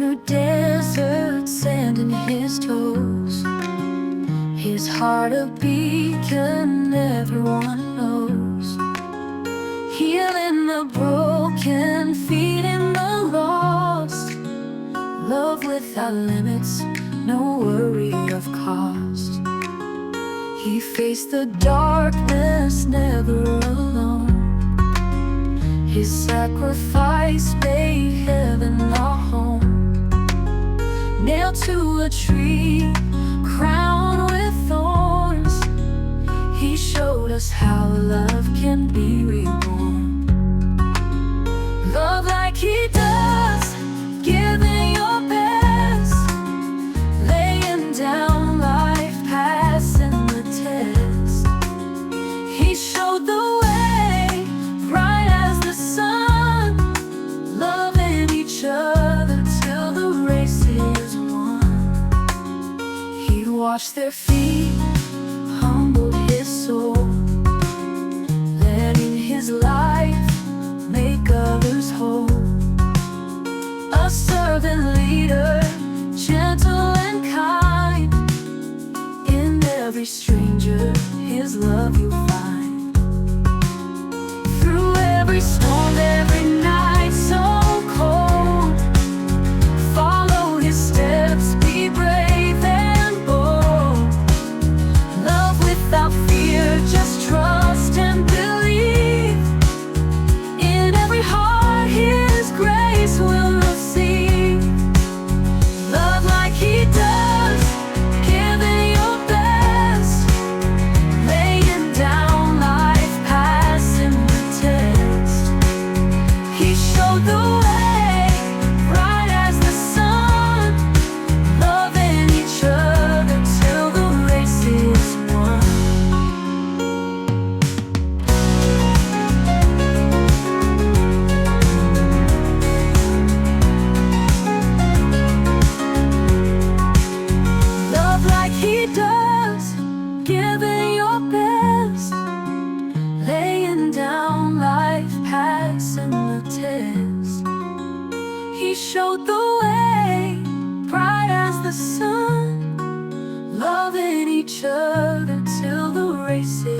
through desert sand in his toes. His heart a beacon everyone knows. Healing the broken, feeding the lost. Love without limits, no worry of cost. He faced the darkness, never alone. His sacrifice made heaven our home. Nailed to a tree, crowned with thorns, he showed us how love can be reborn. Love like he does, giving your best, laying down life, passing the test. He showed the way, bright as the sun, loving each other till the race is won. He washed their feet, humbled his soul, letting his life make others whole. A servant leader, gentle and kind, in every stranger his love you'll find. Through every storm, every night so cold, follow his steps, be brave and bold. Love without fear, just trust and believe. In every heart his grace will receive. Love like he does, giving your best, laying down life, passing the test. He showed the way, bright as the sun, loving each other till the race is won. Love like he does, giving your best, laying down life, passing the test. He showed the way, bright as the sun, loving each other till the race is